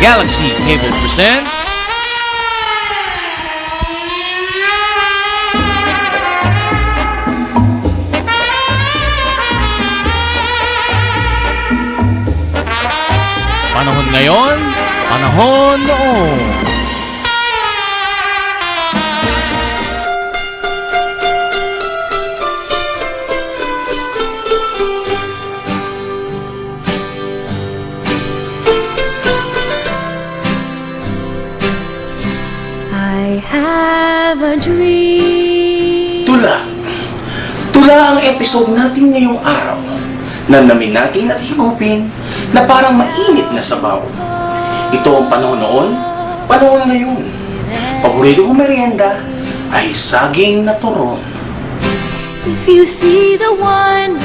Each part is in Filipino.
Galaxy Cable presents Panahon Ngayon, Panahon Noon. I have a dream. Tula ang episode natin ngayong araw. Namnamin natin at higupin na parang mainit na sabaw. Ito ang panahon noon, panahon ngayon. Paborito kong merienda ay saging na turon. If you see the wonder.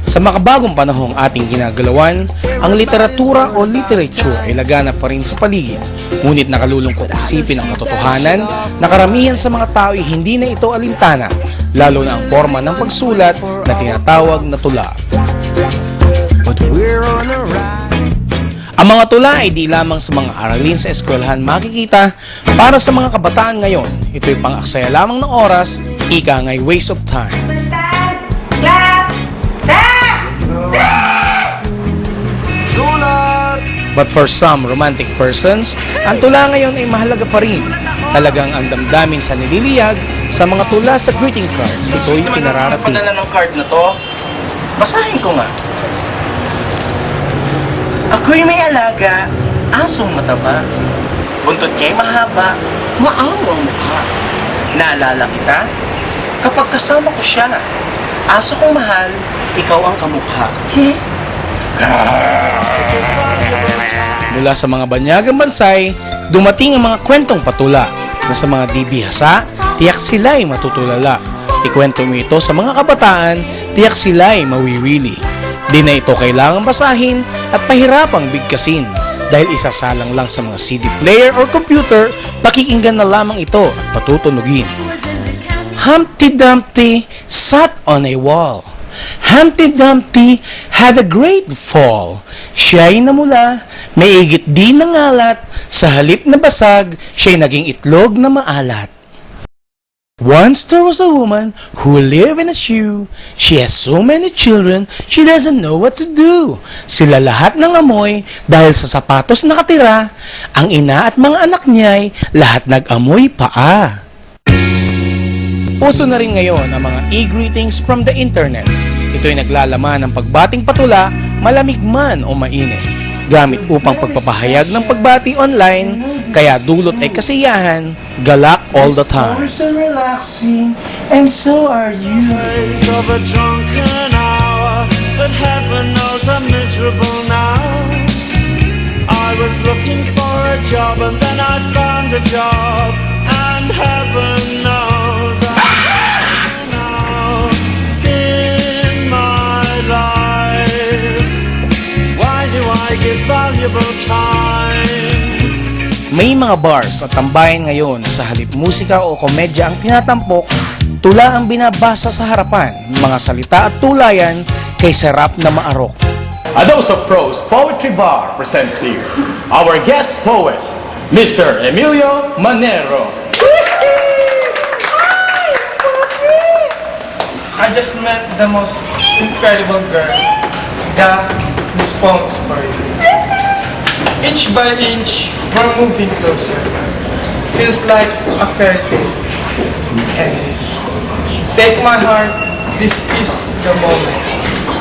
Sa makabagong panahong ating ginagalawan, ang literatura o literature ay laganap pa rin sa paligid. Ngunit nakalulungkot isipin ang katotohanan na karamihan sa mga tao ay hindi na ito alintana, lalo na ang forma ng pagsulat na tinatawag na tula. Ang mga tula ay di lamang sa mga aralin sa eskwelahan makikita para sa mga kabataan ngayon. Ito'y pang-aksaya lamang ng oras, ika nga'y waste of time. But for some romantic persons, ang tula ngayon ay mahalaga pa rin. Talagang ang damdamin sa nililiyag sa mga tula sa greeting cards. Ito'y pinararating. Padala ng card na to, basahin ko nga. Ako'y may alaga, asong mataba. Buntot niya'y mahaba, maamo ang mukha. Naalala kita? Kapag kasama ko siya, aso kong mahal, ikaw ang kamukha. Mula sa mga banyagang bansay, dumating ang mga kwentong patula na sa mga dibihasa, tiyak sila'y matutulala. Ikwento mo ito sa mga kabataan, tiyak sila'y mawiwili. Di na ito kailangang basahin at pahirapang bigkasin dahil isasalang lang sa mga CD player or computer, pakikinggan na lamang ito at patutunugin. Humpty Dumpty sat on a wall. Humpty Dumpty had a great fall. Siya'y namula, maigit din ng alat, sa halip na basag, siya'y naging itlog na maalat. Once there was a woman who lived in a shoe. She has so many children, she doesn't know what to do. Sila lahat ng amoy dahil sa sapatos nakatira. Ang ina at mga anak niya'y lahat nag-amoy paa. Uso na rin ngayon ang mga e-greetings from the internet. Ito'y naglalaman ng pagbating patula, malamig man o mainit, gamit upang pagpapahayag ng pagbati online, kaya dulot ay kasiyahan, galak all the time. So relaxing, and so are you. Days of a drunken hour, but heaven knows I'm miserable now. I was looking for a job and then I found a job, and heaven knows I'm now in my life. Why do I give valuable time? May mga bars at tambayan ngayon sa halip musika o komedya ang tinatampok, tula ang binabasa sa harapan, mga salita at tulayan kaysa rap na maarok. A Dose of Prose Poetry Bar presents you our guest poet, Mr. Emilio Manero. I just met the most incredible girl. This poem is for you. Inch by inch, we're moving closer. Feels like a fairy tale. And take my heart, this is the moment.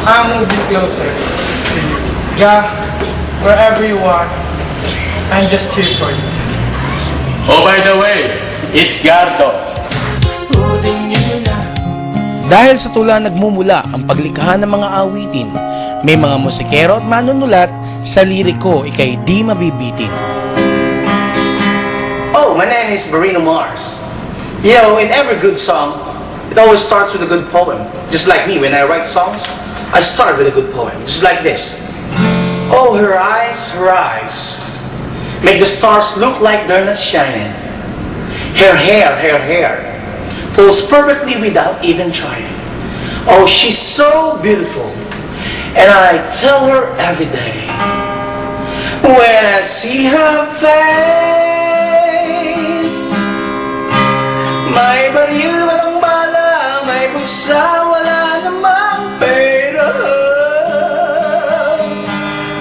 I'm moving closer to you. Wherever you are, I'm just here for you. Oh, by the way, it's Gardo. Dahil sa tula nagmumula ang paglikha ng mga awitin, may mga musikero at manunulat sa liriko ikay di mabibitin. Oh, my name is Marino Mars. You know, in every good song, it always starts with a good poem. Just like me, when I write songs, I start with a good poem. Just like this. Oh, her eyes, make the stars look like they're not shining. Her hair, falls perfectly without even trying. Oh, she's so beautiful. And I tell her every day, When I see her face, may bariyo walang bala, may pusa wala namang pera.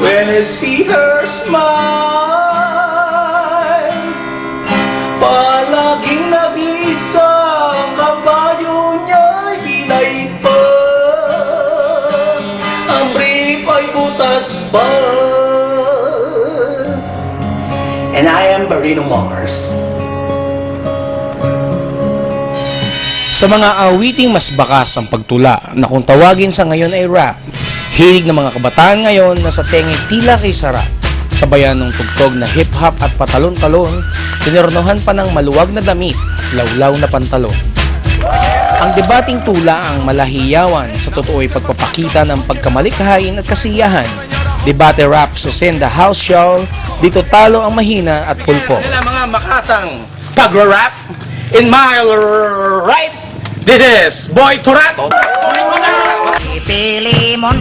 When I see her smile, palaging nabisa ang kabayo niya'y hinay pa, ang brief ay butas pa. And I am Barino Mars. Sa mga awiting mas bakas ang pagtula na kung tawagin sa ngayon ay rap, hilig ng mga kabataan ngayon na sa tengay tila kay sarap. Sabayan ng tugtog na hip-hop at patalon-talon, tinirnohan pa ng maluwag na damit, lawlaw na pantalon. Ang debating tula ang malahiyawan sa totoo'y pagpapakita ng pagkamalikhain at kasiyahan. Debate rap sa Senda House Show, dito talo ang mahina at pulpo. Nila mga makatang pag-rap. In my right, this is Boy Turato. Si Pilimon,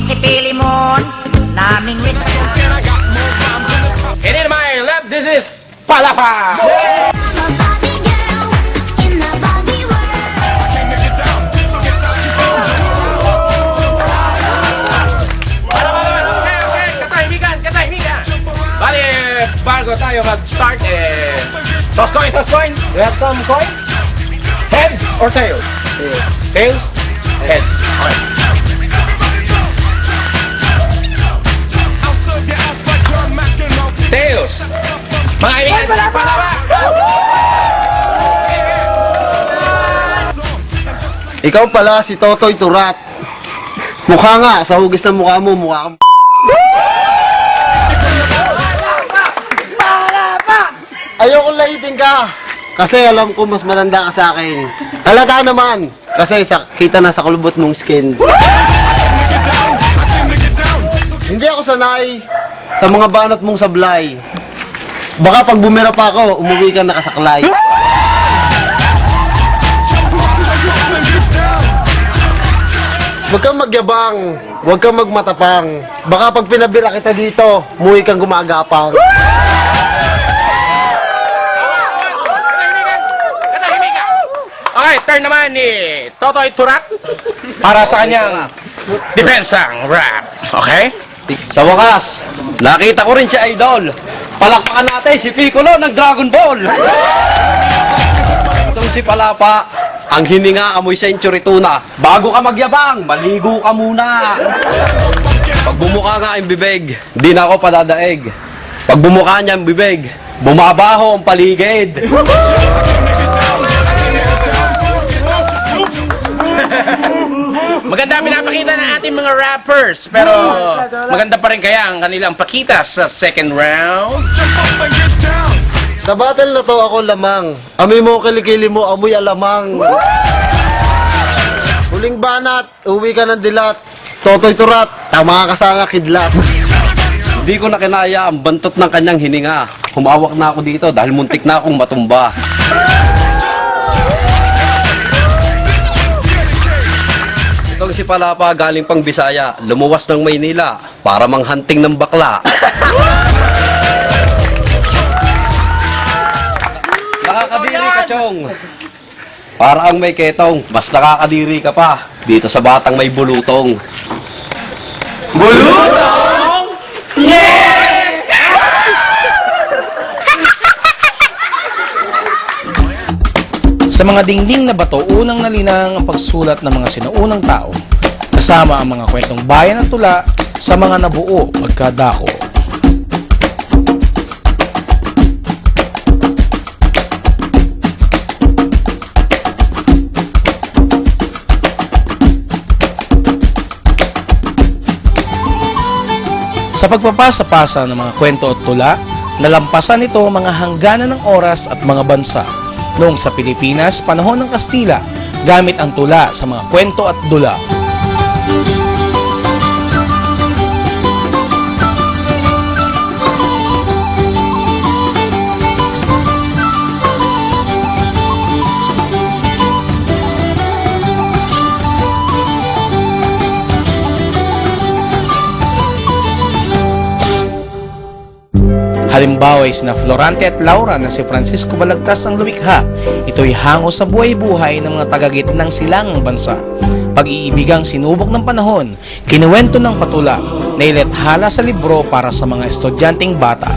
naming wit. And in my left, this is Palapa. Katahimikan. Bali, bago tayo mag-start, toss coin. Do you have some coin? Heads or tails? Tails? Heads. Okay. Tails. Mga kaibigan, Palapa. Ikaw pala si Totoy Turat. Mukha nga, sa hugis ng mukha mo, mukha kang ayokong lahitin ka. Kasi alam ko mas matanda ka sa akin. Halata naman. Kasi kita na sa kulubot mong skin. Hindi ako sanay sa mga banat mong sablay. Baka pag bumira pa ako, umuwi ka nakasaklay. Huwag kang magyabang, huwag kang magmatapang. Baka pag pinabira kita dito, umuwi kang gumagapang. Okay, turn naman ni Totoy Turat para sa kanyang depensang rap. Okay? Sa wakas, nakita ko rin si Idol. Palakpakan natin si Piccolo ng Dragon Ball. Itong si Palapa, ang hininga amoy century tuna. Bago ka magyabang, maligo ka muna. Pag bumuka nga ang bibig, di na ako padadaig. Pag bumuka niya ang bibig, bumabaho ang paligid. Maganda pinapakita ng ating mga rappers, pero maganda pa rin kaya ang kanilang pakita sa second round. Sa battle na to ako lamang. Amoy mo kilikili mo, amoy alamang. Huling banat, uwi ka ng dilat. Totoy Turat, tama ka sa nga kidlat. Hindi ko na kinaya ang bantot ng kanyang hininga. Humawak na ako dito dahil muntik na akong matumba. Itong si Palapa galing pang Bisaya, lumuwas ng Maynila para manghanting ng bakla. Nakakadiri ka, Chong. Para ang may ketong, mas nakakadiri ka pa dito sa batang may bulutong. Bulutong! Yeah! Sa mga dingding na bato, unang nalinang ang pagsulat ng mga sinaunang tao, kasama ang mga kwentong bayan at tula sa mga nabuo pagkadako. Sa pagpapasa-pasa ng mga kwento at tula, nalampasan nito mga hangganan ng oras at mga bansa. Noong sa Pilipinas, panahon ng Kastila, gamit ang tula sa mga kwento at dula. Halimbawa ay sina Florante at Laura na si Francisco Balagtas ang lumikha. Ito'y hango sa buhay-buhay ng mga tagagitnang silangang bansa. Pag-iibigang sinubok ng panahon, kinuwento ng patula na ilethala sa libro para sa mga estudyanteng bata.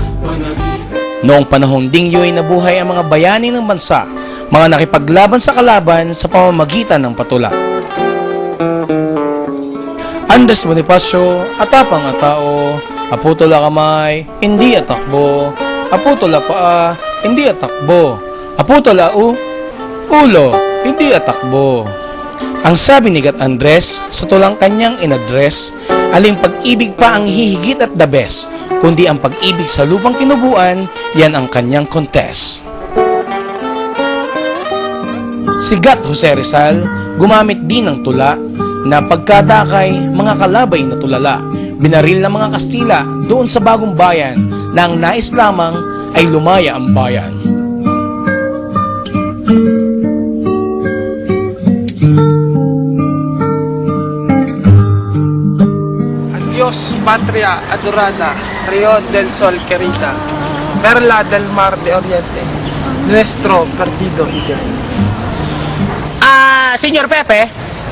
Noong panahong ding yo'y nabuhay ang mga bayani ng bansa, mga nakipaglaban sa kalaban sa pamamagitan ng patula. Andres Bonifacio, atapang at tao, aputula kamay, hindi atakbo, aputula paa, hindi atakbo, aputula ulo, hindi atakbo. Ang sabi ni Gat Andres sa tulang kanyang inadres, aling pag-ibig pa ang hihigit at the best, kundi ang pag-ibig sa lupang tinubuan, yan ang kanyang contest. Si Gat Jose Rizal, gumamit din ng tula na pagkadakay mga kalabay na tulala, binaril ng mga Kastila doon sa bagong bayan na ang nais lamang ay lumaya ang bayan. Dios Patria Adorada, Rio del Sol querida, Perla del Mar de Oriente, nuestro perdido hijo. Senyor Pepe,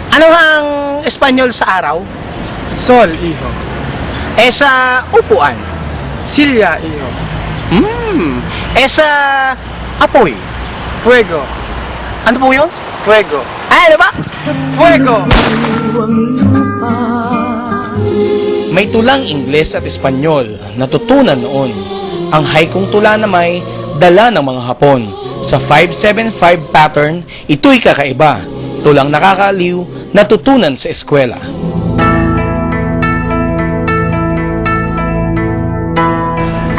ano ang Espanyol sa araw? Sol, hijo. Sa upuan. Silya, hijo. Sa apoy. Fuego. Ano po yun? Fuego. Ano ba? Fuego! May tulang Ingles at Espanyol na tutunan noon. Ang haikong tula na may dala ng mga Hapon. Sa 575 pattern, ito'y kakaiba. Tulang nakakaaliw na tutunan sa eskwela.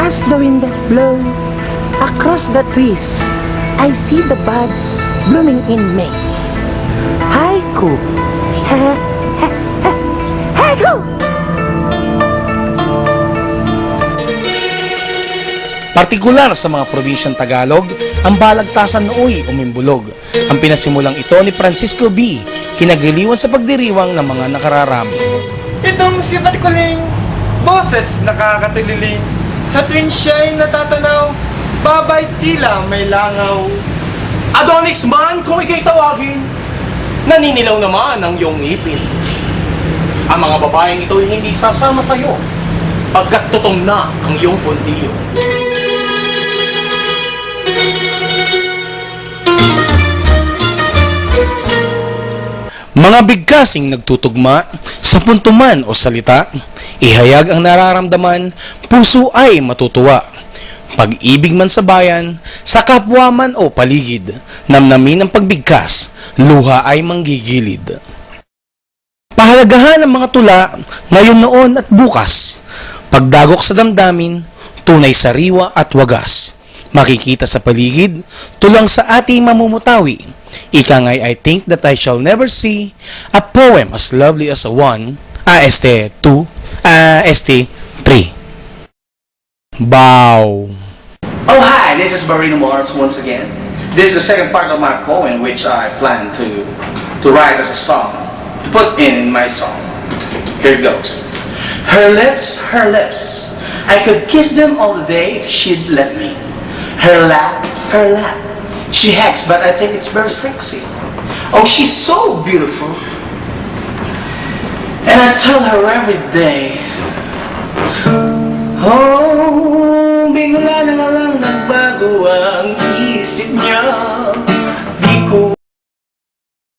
As the wind that blow across the trees, I see the buds blooming in May. Haiku. Haiku! Partikular sa mga probinsyang Tagalog, ang balagtasan nooy umimbulog. Ang pinasimulang ito ni Francisco B. kinagiliwan sa pagdiriwang ng mga nakararami. Itong si Patikuling, boses nakakatililing. Sa tuwing siya'y natatanaw, babay tila may langaw. Adonis man, kung ikay tawagin, naninilaw naman ang iyong ngipin. Ang mga babaeng ito'y hindi sasama sa'yo, pagkat tutong na ang iyong pundiyo. Mga bigkasing nagtutugma sa puntuman o salita, ihayag ang nararamdaman, puso ay matutuwa. Pag-ibig man sa bayan, sa kapwa man o paligid, namnamin ang pagbigkas, luha ay manggigilid. Pahalagahan ng mga tula ngayon noon at bukas, pagdagok sa damdamin, tunay sariwa at wagas. Makikita sa paligid, tulang sa ating mamumutawi. Ika nga'y I think that I shall never see a poem as lovely as a one, ST2, ST3. Bow. Oh hi, this is Barino Mars once again. This is the second part of my poem which I plan to write as a song, to put in my song. Here it goes. Her lips, I could kiss them all the day if she'd let me. Her lap, she hacks but I think it's very sexy. Oh, she's so beautiful. And I tell her every day, oh, bigla na lang nagbago ang isip niya.